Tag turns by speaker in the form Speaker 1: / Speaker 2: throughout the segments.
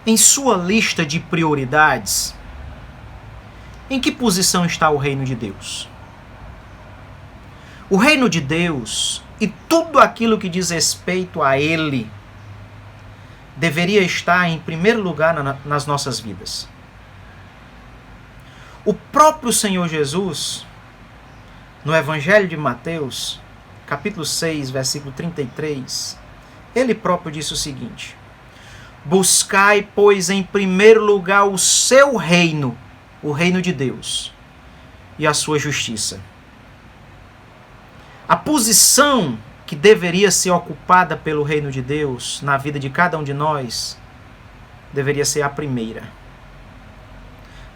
Speaker 1: Em sua lista de prioridades, em que posição está o reino de Deus? O reino de Deus e tudo aquilo que diz respeito a ele deveria estar em primeiro lugar nas nossas vidas. O próprio Senhor Jesus, no Evangelho de Mateus, capítulo 6, versículo 33, ele próprio disse o seguinte: buscai, pois, em primeiro lugar o seu reino, o reino de Deus, e a sua justiça. A posição que deveria ser ocupada pelo reino de Deus na vida de cada um de nós deveria ser a primeira.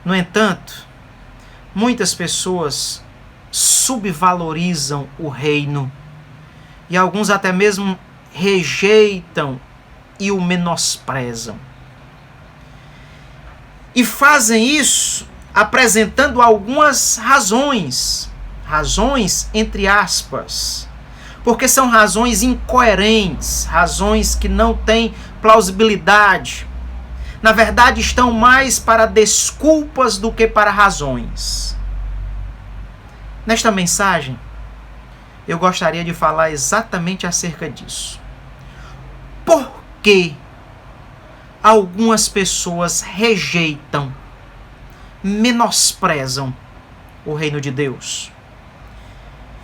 Speaker 1: No entanto, muitas pessoas subvalorizam o reino e alguns até mesmo rejeitam e o menosprezam. E fazem isso apresentando algumas razões entre aspas, porque são razões incoerentes, razões que não têm plausibilidade. Na verdade, estão mais para desculpas do que para razões. Nesta mensagem, eu gostaria de falar exatamente acerca disso. Por que algumas pessoas rejeitam, menosprezam o reino de Deus?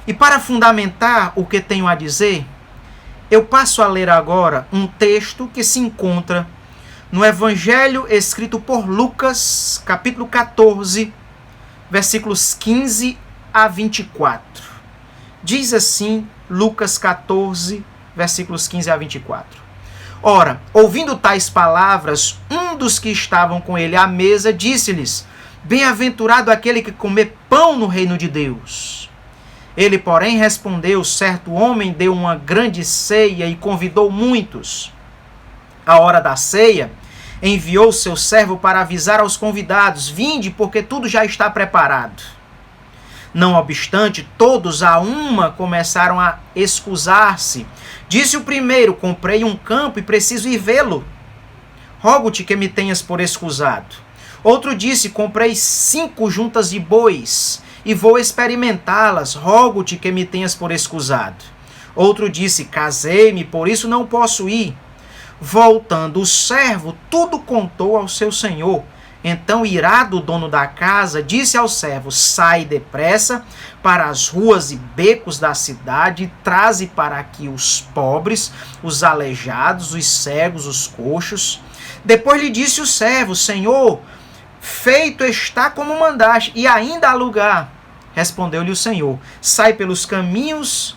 Speaker 1: E para fundamentar o que tenho a dizer, eu passo a ler agora um texto que se encontra no Evangelho escrito por Lucas, capítulo 14, versículos 15 a 24. Diz assim, Lucas 14, versículos 15 a 24. Ora, ouvindo tais palavras, um dos que estavam com ele à mesa disse-lhes: bem-aventurado aquele que comer pão no reino de Deus. Ele, porém, respondeu: certo homem deu uma grande ceia e convidou muitos. À hora da ceia, enviou seu servo para avisar aos convidados: vinde, porque tudo já está preparado. Não obstante, todos a uma começaram a excusar-se. Disse o primeiro: comprei um campo e preciso ir vê-lo. Rogo-te que me tenhas por excusado. Outro disse: comprei 5 juntas de bois e vou experimentá-las. Rogo-te que me tenhas por excusado. Outro disse: casei-me, por isso não posso ir. Voltando o servo, tudo contou ao seu senhor. Então, irado o dono da casa, disse ao servo: sai depressa para as ruas e becos da cidade e traze para aqui os pobres, os aleijados, os cegos, os coxos. Depois lhe disse o servo: Senhor, feito está como mandaste, e ainda há lugar. Respondeu-lhe o Senhor: sai pelos caminhos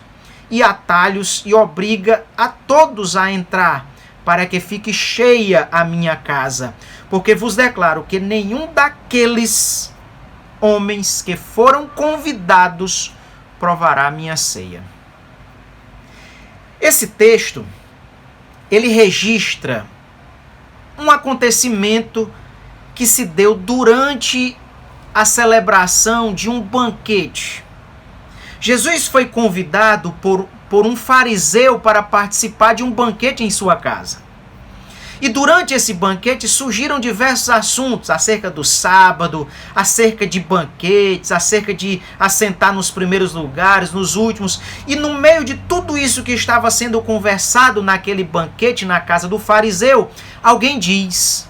Speaker 1: e atalhos e obriga a todos a entrar, para que fique cheia a minha casa. Porque vos declaro que nenhum daqueles homens que foram convidados provará a minha ceia. Esse texto, ele registra um acontecimento que se deu durante a celebração de um banquete. Jesus foi convidado por um fariseu para participar de um banquete em sua casa. E durante esse banquete surgiram diversos assuntos acerca do sábado, acerca de banquetes, acerca de assentar nos primeiros lugares, nos últimos. E no meio de tudo isso que estava sendo conversado naquele banquete na casa do fariseu, alguém diz: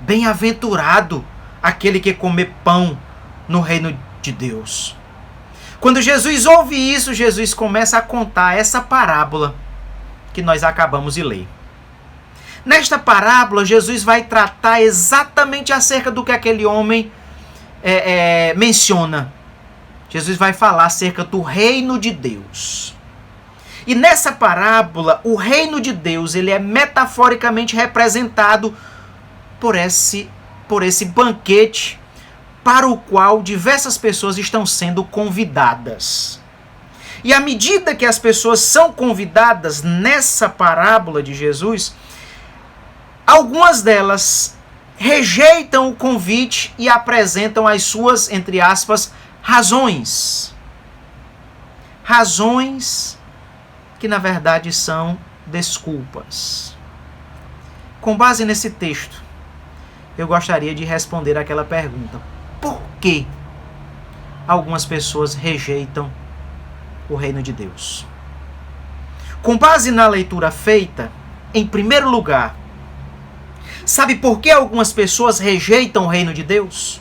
Speaker 1: bem-aventurado aquele que comer pão no reino de Deus. Quando Jesus ouve isso, Jesus começa a contar essa parábola que nós acabamos de ler. Nesta parábola, Jesus vai tratar exatamente acerca do que aquele homem menciona. Jesus vai falar acerca do reino de Deus. E nessa parábola, o reino de Deus ele é metaforicamente representado por esse banquete para o qual diversas pessoas estão sendo convidadas. E à medida que as pessoas são convidadas nessa parábola de Jesus, algumas delas rejeitam o convite e apresentam as suas, entre aspas, razões. Razões que, na verdade, são desculpas. Com base nesse texto, eu gostaria de responder aquela pergunta: por que algumas pessoas rejeitam o reino de Deus? Com base na leitura feita, em primeiro lugar, sabe por que algumas pessoas rejeitam o reino de Deus?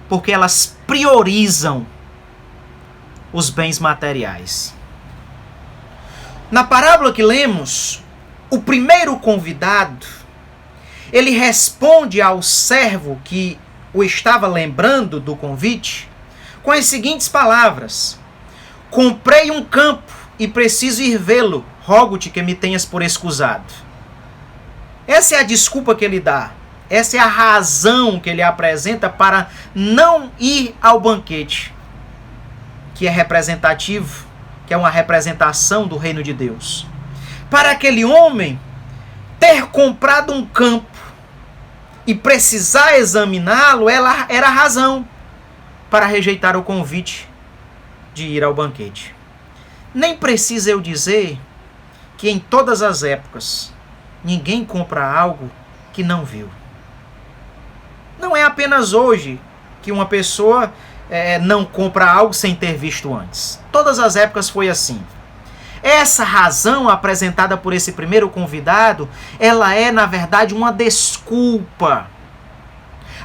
Speaker 1: Porque elas priorizam os bens materiais. Na parábola que lemos, o primeiro convidado, ele responde ao servo que o estava lembrando do convite com as seguintes palavras: comprei um campo e preciso ir vê-lo, rogo-te que me tenhas por escusado. Essa é a desculpa que ele dá. Essa é a razão que ele apresenta para não ir ao banquete, que é representativo, que é uma representação do reino de Deus. Para aquele homem, ter comprado um campo e precisar examiná-lo era a razão para rejeitar o convite de ir ao banquete. Nem precisa eu dizer que em todas as épocas ninguém compra algo que não viu. Não é apenas hoje que uma pessoa não compra algo sem ter visto antes. Todas as épocas foi assim. Essa razão apresentada por esse primeiro convidado, ela é, na verdade, uma desculpa.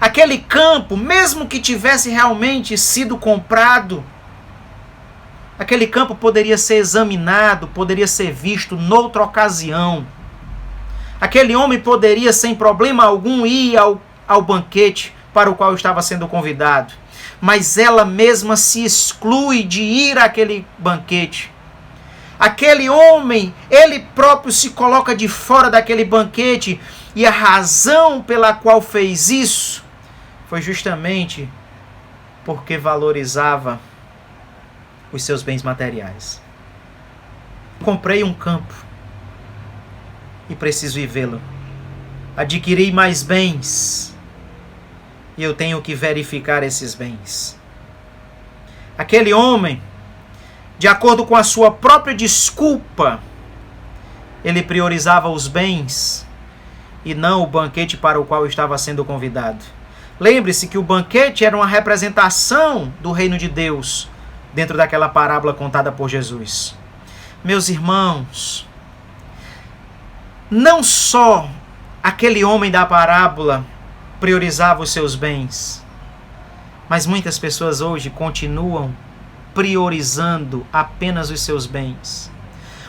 Speaker 1: Aquele campo, mesmo que tivesse realmente sido comprado, aquele campo poderia ser examinado, poderia ser visto noutra ocasião. Aquele homem poderia, sem problema algum, ir ao banquete para o qual estava sendo convidado. Mas ela mesma se exclui de ir àquele banquete. Aquele homem, ele próprio se coloca de fora daquele banquete, e a razão pela qual fez isso foi justamente porque valorizava os seus bens materiais. Comprei um campo e preciso ir vê-lo. Adquiri mais bens e eu tenho que verificar esses bens. Aquele homem, de acordo com a sua própria desculpa, ele priorizava os bens e não o banquete para o qual estava sendo convidado. Lembre-se que o banquete era uma representação do reino de Deus dentro daquela parábola contada por Jesus. Meus irmãos, não só aquele homem da parábola priorizava os seus bens, mas muitas pessoas hoje continuam priorizando apenas os seus bens.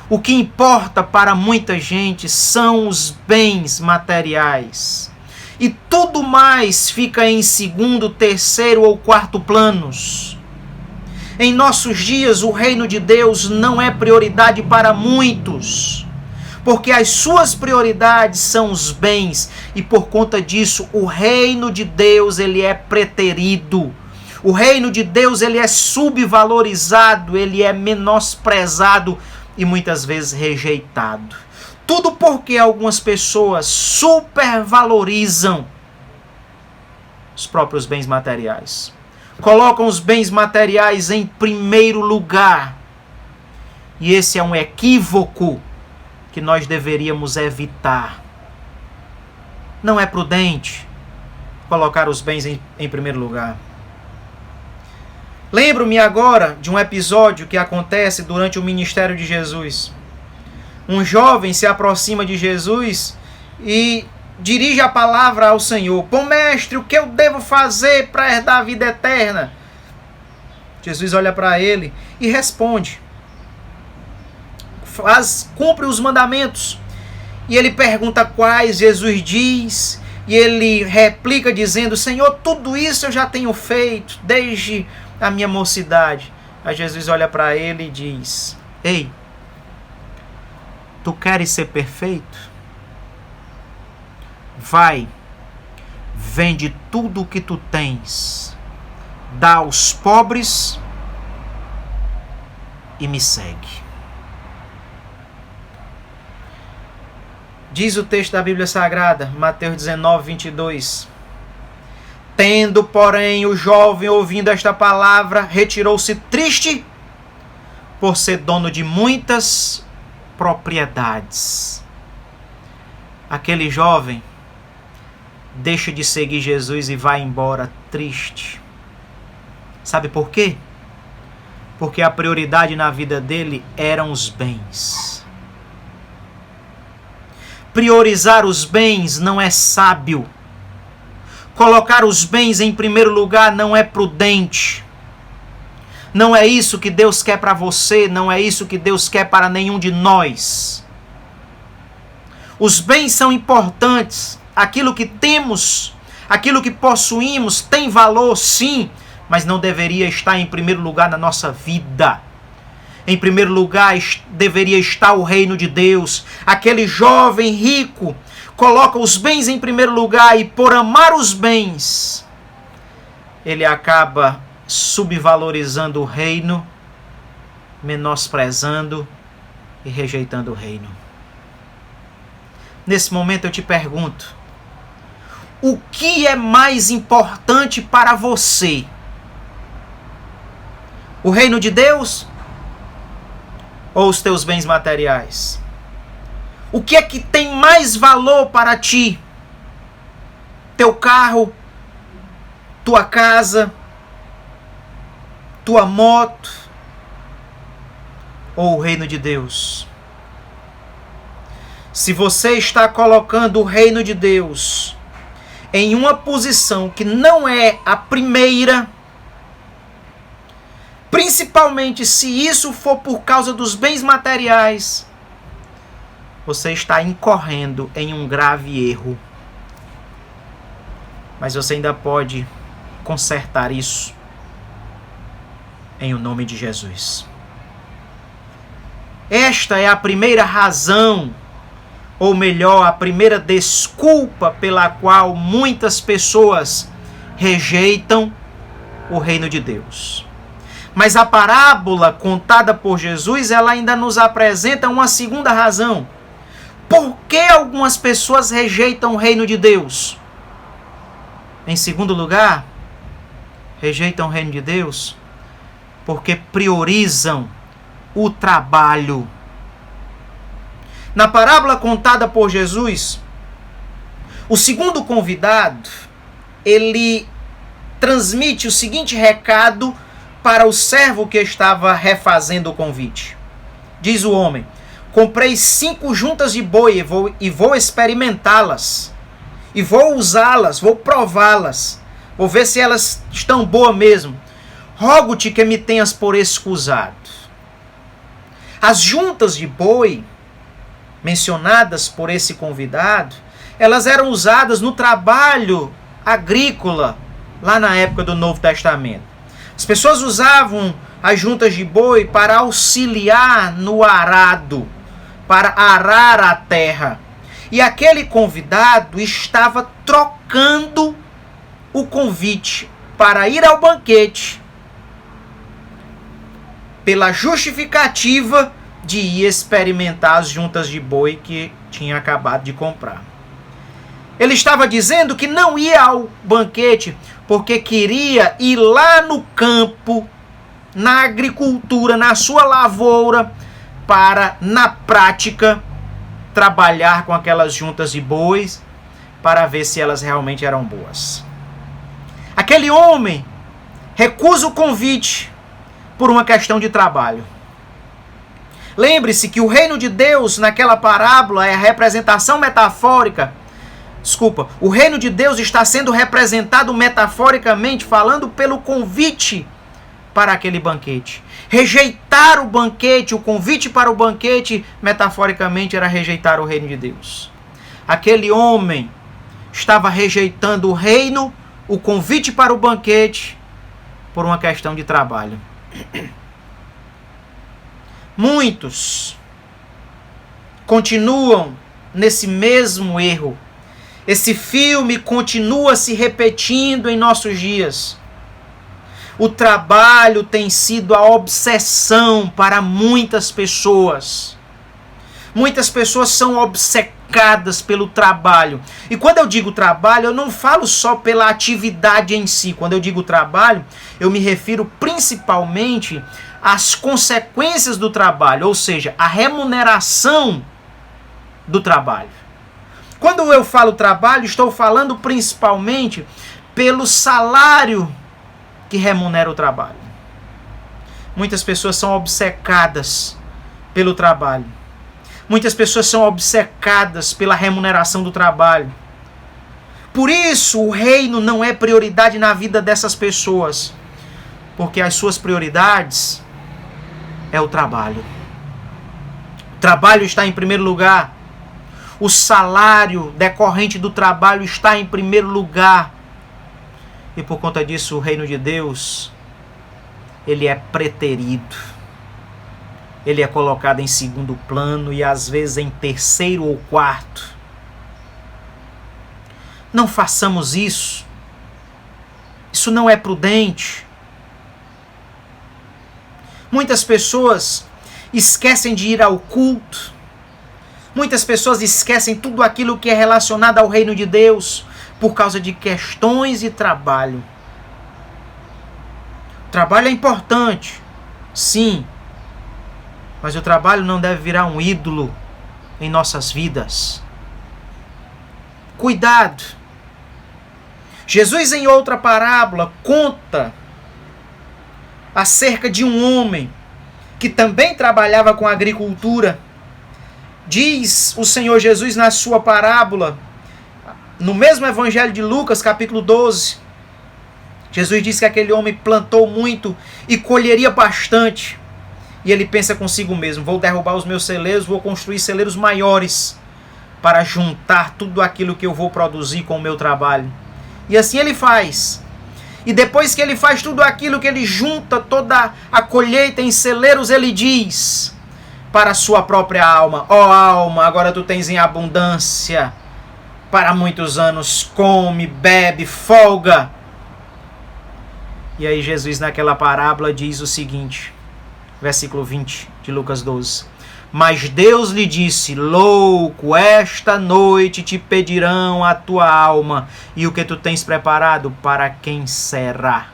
Speaker 1: O que importa para muita gente são os bens materiais. E tudo mais fica em segundo, terceiro ou quarto planos. Em nossos dias, o reino de Deus não é prioridade para muitos, porque as suas prioridades são os bens, e por conta disso, o reino de Deus ele é preterido. O reino de Deus ele é subvalorizado, ele é menosprezado e muitas vezes rejeitado. Tudo porque algumas pessoas supervalorizam os próprios bens materiais. Colocam os bens materiais em primeiro lugar. E esse é um equívoco que nós deveríamos evitar. Não é prudente colocar os bens em primeiro lugar. Lembro-me agora de um episódio que acontece durante o ministério de Jesus. Um jovem se aproxima de Jesus e dirige a palavra ao Senhor. Bom mestre, o que eu devo fazer para herdar a vida eterna? Jesus olha para ele e responde. Cumpre os mandamentos. E ele pergunta quais, Jesus diz, e ele replica dizendo: Senhor, tudo isso eu já tenho feito desde a minha mocidade. Aí Jesus olha para ele e diz: Ei, tu queres ser perfeito? Vai, vende tudo o que tu tens, dá aos pobres e me segue. Diz o texto da Bíblia Sagrada, Mateus 19, 22. Tendo, porém, o jovem ouvindo esta palavra, retirou-se triste por ser dono de muitas propriedades. aquele jovem deixa de seguir Jesus e vai embora triste. Sabe por quê? Porque a prioridade na vida dele eram os bens. Priorizar os bens não é sábio. Colocar os bens em primeiro lugar não é prudente. Não é isso que Deus quer para você, não é isso que Deus quer para nenhum de nós. Os bens são importantes. Aquilo que temos, aquilo que possuímos tem valor, sim, mas não deveria estar em primeiro lugar na nossa vida. Em primeiro lugar deveria estar o reino de Deus. Aquele jovem rico coloca os bens em primeiro lugar e por amar os bens, ele acaba subvalorizando o reino, menosprezando e rejeitando o reino. Nesse momento eu te pergunto, o que é mais importante para você? O reino de Deus ou os teus bens materiais? O que é que tem mais valor para ti? Teu carro, tua casa, tua moto ou o reino de Deus? Se você está colocando o reino de Deus em uma posição que não é a primeira, principalmente se isso for por causa dos bens materiais, você está incorrendo em um grave erro. Mas você ainda pode consertar isso em o nome de Jesus. Esta é a primeira razão, ou melhor, a primeira desculpa pela qual muitas pessoas rejeitam o reino de Deus. Mas a parábola contada por Jesus, ela ainda nos apresenta uma segunda razão. Por que algumas pessoas rejeitam o reino de Deus? Em segundo lugar, rejeitam o reino de Deus porque priorizam o trabalho. Na parábola contada por Jesus, o segundo convidado, ele transmite o seguinte recado para o servo que estava refazendo o convite. Diz o homem: comprei 5 juntas de boi e vou experimentá-las. E vou usá-las, vou prová-las. Vou ver se elas estão boas mesmo. Rogo-te que me tenhas por escusado. As juntas de boi mencionadas por esse convidado, elas eram usadas no trabalho agrícola lá na época do Novo Testamento. As pessoas usavam as juntas de boi para auxiliar no arado, para arar a terra. E aquele convidado estava trocando o convite para ir ao banquete pela justificativa de ir experimentar as juntas de boi que tinha acabado de comprar. Ele estava dizendo que não ia ao banquete porque queria ir lá no campo, na agricultura, na sua lavoura, para, na prática, trabalhar com aquelas juntas de bois para ver se elas realmente eram boas. Aquele homem recusa o convite por uma questão de trabalho. Lembre-se que o reino de Deus naquela parábola é a representação metafórica. O reino de Deus está sendo representado metaforicamente, falando pelo convite para aquele banquete. Rejeitar o banquete, o convite para o banquete, metaforicamente era rejeitar o reino de Deus. Aquele homem estava rejeitando o reino, o convite para o banquete, por uma questão de trabalho. Muitos continuam nesse mesmo erro. Esse filme continua se repetindo em nossos dias. O trabalho tem sido a obsessão para muitas pessoas. Muitas pessoas são obcecadas pelo trabalho. E quando eu digo trabalho, eu não falo só pela atividade em si. Quando eu digo trabalho, eu me refiro principalmente às consequências do trabalho, ou seja, a remuneração do trabalho. Quando eu falo trabalho, estou falando principalmente pelo salário que remunera o trabalho. Muitas pessoas são obcecadas pelo trabalho. Muitas pessoas são obcecadas pela remuneração do trabalho. Por isso, o reino não é prioridade na vida dessas pessoas. Porque as suas prioridades é o trabalho. O trabalho está em primeiro lugar. O salário decorrente do trabalho está em primeiro lugar. E por conta disso, o reino de Deus, ele é preterido. Ele é colocado em segundo plano e às vezes em terceiro ou quarto. Não façamos isso. Isso não é prudente. Muitas pessoas esquecem de ir ao culto. Muitas pessoas esquecem tudo aquilo que é relacionado ao reino de Deus por causa de questões de trabalho. O trabalho é importante, sim, mas o trabalho não deve virar um ídolo em nossas vidas. Cuidado! Jesus, em outra parábola, conta acerca de um homem que também trabalhava com agricultura. Diz o Senhor Jesus na sua parábola, no mesmo Evangelho de Lucas, capítulo 12, Jesus diz que aquele homem plantou muito e colheria bastante. E ele pensa consigo mesmo: vou derrubar os meus celeiros, vou construir celeiros maiores para juntar tudo aquilo que eu vou produzir com o meu trabalho. E assim ele faz. E depois que ele faz tudo aquilo, que ele junta toda a colheita em celeiros, ele diz para a sua própria alma: ó alma, agora tu tens em abundância para muitos anos, come, bebe, folga. E aí Jesus naquela parábola diz o seguinte, versículo 20 de Lucas 12. Mas Deus lhe disse: louco, esta noite te pedirão a tua alma, e o que tu tens preparado, para quem será?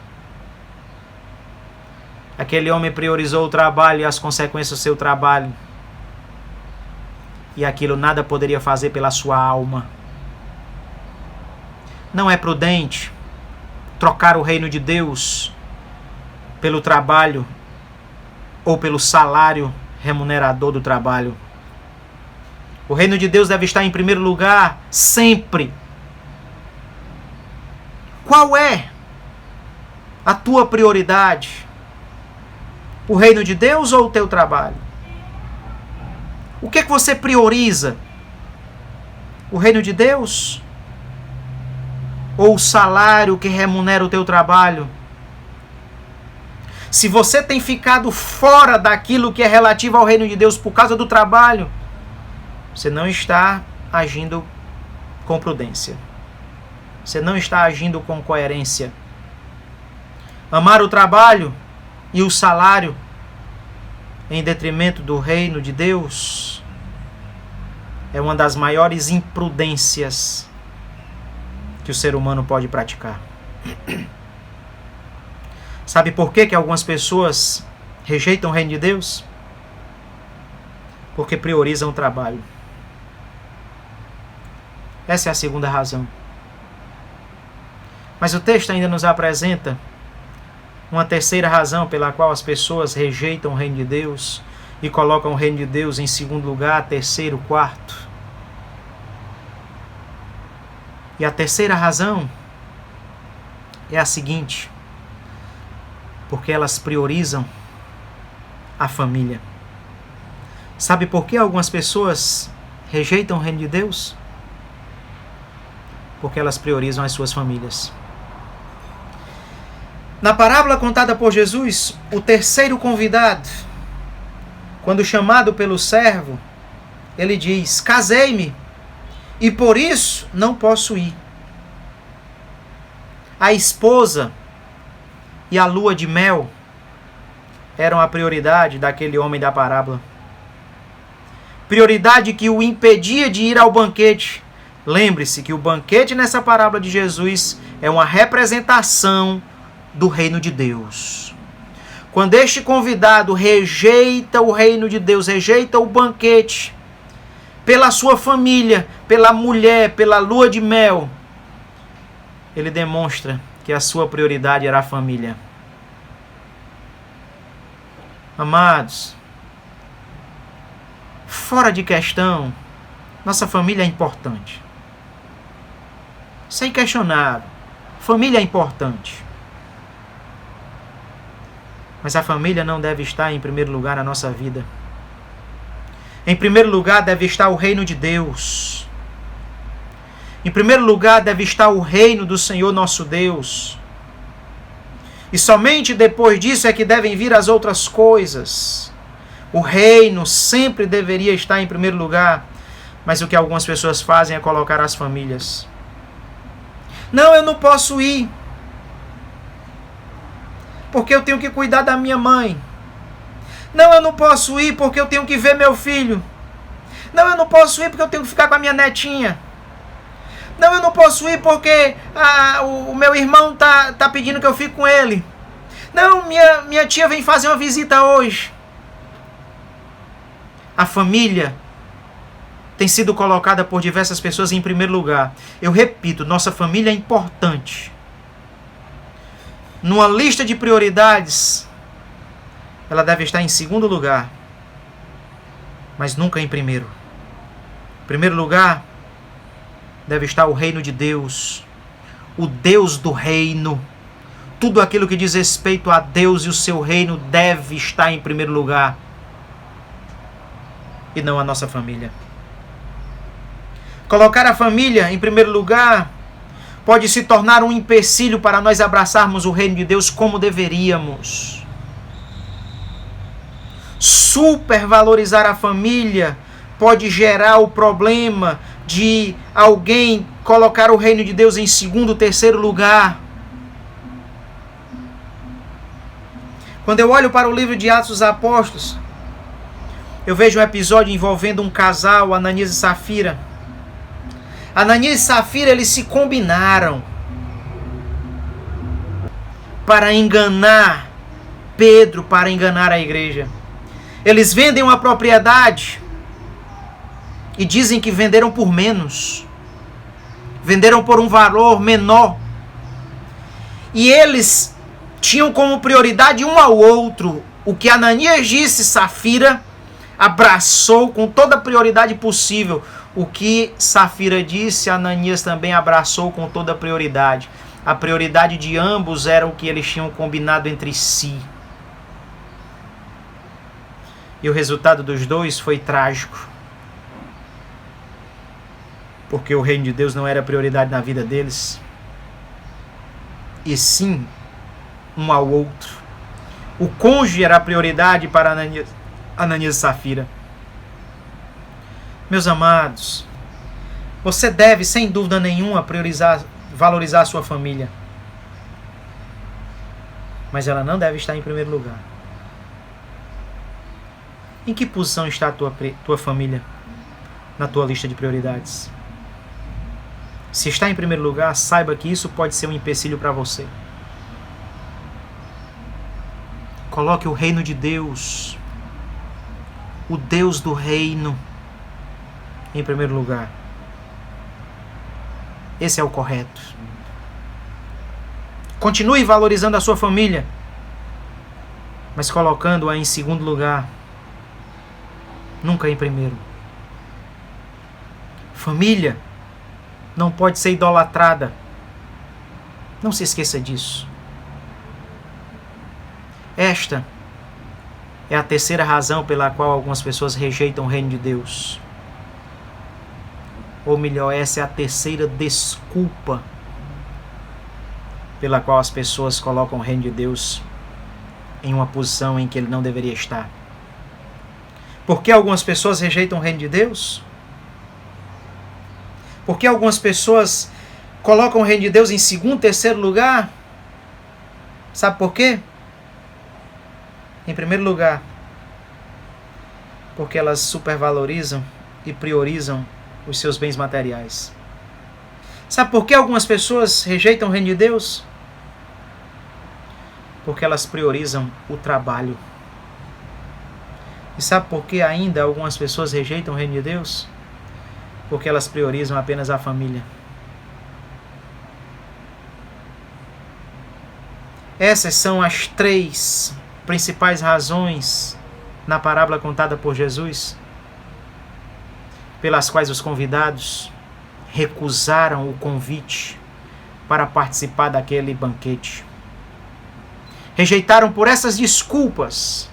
Speaker 1: Aquele homem priorizou o trabalho e as consequências do seu trabalho, e aquilo nada poderia fazer pela sua alma. Não é prudente trocar o reino de Deus pelo trabalho ou pelo salário remunerador do trabalho. O reino de Deus deve estar em primeiro lugar sempre. Qual é a tua prioridade? O reino de Deus ou o teu trabalho? O que é que você prioriza? O reino de Deus ou o salário que remunera o teu trabalho? Se você tem ficado fora daquilo que é relativo ao reino de Deus por causa do trabalho, você não está agindo com prudência. Você não está agindo com coerência. Amar o trabalho e o salário em detrimento do reino de Deus é uma das maiores imprudências que o ser humano pode praticar. Sabe por que algumas pessoas rejeitam o reino de Deus? Porque priorizam o trabalho. Essa é a segunda razão. Mas o texto ainda nos apresenta uma terceira razão pela qual as pessoas rejeitam o reino de Deus e colocam o reino de Deus em segundo lugar, terceiro, quarto. E a terceira razão é a seguinte: porque elas priorizam a família. Sabe por que algumas pessoas rejeitam o reino de Deus? Porque elas priorizam as suas famílias. Na parábola contada por Jesus, o terceiro convidado, quando chamado pelo servo, ele diz: casei-me e por isso não posso ir. A esposa e a lua de mel eram a prioridade daquele homem da parábola. Prioridade que o impedia de ir ao banquete. Lembre-se que o banquete nessa parábola de Jesus é uma representação do reino de Deus. Quando este convidado rejeita o reino de Deus, rejeita o banquete, pela sua família, pela mulher, pela lua de mel, ele demonstra que a sua prioridade era a família. Amados, fora de questão, nossa família é importante. Sem questionar, família é importante. Mas a família não deve estar em primeiro lugar na nossa vida. Em primeiro lugar deve estar o reino de Deus. Em primeiro lugar deve estar o reino do Senhor nosso Deus. E somente depois disso é que devem vir as outras coisas. O reino sempre deveria estar em primeiro lugar. Mas o que algumas pessoas fazem é colocar as famílias. Não, eu não posso ir, porque eu tenho que cuidar da minha mãe. Não, eu não posso ir porque eu tenho que ver meu filho. Não, eu não posso ir porque eu tenho que ficar com a minha netinha. Não, eu não posso ir porque o meu irmão tá pedindo que eu fique com ele. Não, minha tia vem fazer uma visita hoje. A família tem sido colocada por diversas pessoas em primeiro lugar. Eu repito, nossa família é importante. Numa lista de prioridades, ela deve estar em segundo lugar, mas nunca em primeiro. Em primeiro lugar, deve estar o reino de Deus, o Deus do reino. Tudo aquilo que diz respeito a Deus e o seu reino deve estar em primeiro lugar, e não a nossa família. Colocar a família em primeiro lugar pode se tornar um empecilho para nós abraçarmos o reino de Deus como deveríamos. Supervalorizar a família pode gerar o problema de alguém colocar o reino de Deus em segundo, terceiro lugar. Quando eu olho para o livro de Atos dos Apóstolos, eu vejo um episódio envolvendo um casal, Ananias e Safira. Ananias e Safira, eles se combinaram para enganar Pedro, para enganar a igreja. Eles vendem uma propriedade e dizem que venderam por menos. Venderam por um valor menor. E eles tinham como prioridade um ao outro. O que Ananias disse, Safira abraçou com toda a prioridade possível. O que Safira disse, Ananias também abraçou com toda a prioridade. A prioridade de ambos era o que eles tinham combinado entre si. E o resultado dos dois foi trágico. Porque o reino de Deus não era prioridade na vida deles, e sim um ao outro. O cônjuge era a prioridade para Ananias e Safira. Meus amados, você deve, sem dúvida nenhuma, valorizar a sua família. Mas ela não deve estar em primeiro lugar. Em que posição está a tua família na tua lista de prioridades? Se está em primeiro lugar, saiba que isso pode ser um empecilho para você. Coloque o reino de Deus, o Deus do reino, em primeiro lugar. Esse é o correto. Continue valorizando a sua família, mas colocando-a em segundo lugar, nunca em primeiro. Família não pode ser idolatrada. Não se esqueça disso. Esta é a terceira razão pela qual algumas pessoas rejeitam o reino de Deus. Ou melhor, essa é a terceira desculpa pela qual as pessoas colocam o reino de Deus em uma posição em que ele não deveria estar. Por que algumas pessoas rejeitam o reino de Deus? Por que algumas pessoas colocam o reino de Deus em segundo, terceiro lugar? Sabe por quê? Em primeiro lugar, porque elas supervalorizam e priorizam os seus bens materiais. Sabe por que algumas pessoas rejeitam o reino de Deus? Porque elas priorizam o trabalho. E sabe por que ainda algumas pessoas rejeitam o reino de Deus? porque elas priorizam apenas a família. Essas são as 3 principais razões na parábola contada por Jesus, pelas quais os convidados recusaram o convite para participar daquele banquete. Rejeitaram por essas desculpas.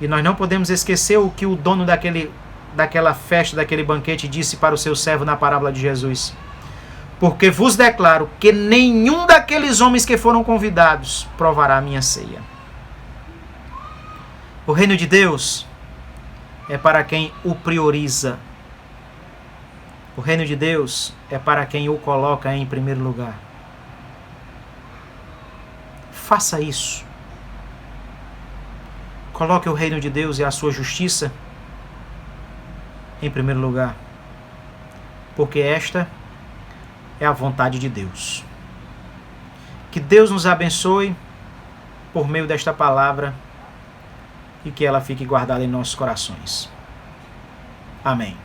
Speaker 1: E nós não podemos esquecer o que o dono daquela festa, daquele banquete, disse para o seu servo na parábola de Jesus. Porque vos declaro que nenhum daqueles homens que foram convidados provará a minha ceia. O reino de Deus é para quem o prioriza. O reino de Deus é para quem o coloca em primeiro lugar. Faça isso. Coloque o reino de Deus e a sua justiça em primeiro lugar. Porque esta é a vontade de Deus. Que Deus nos abençoe por meio desta palavra e que ela fique guardada em nossos corações. Amém.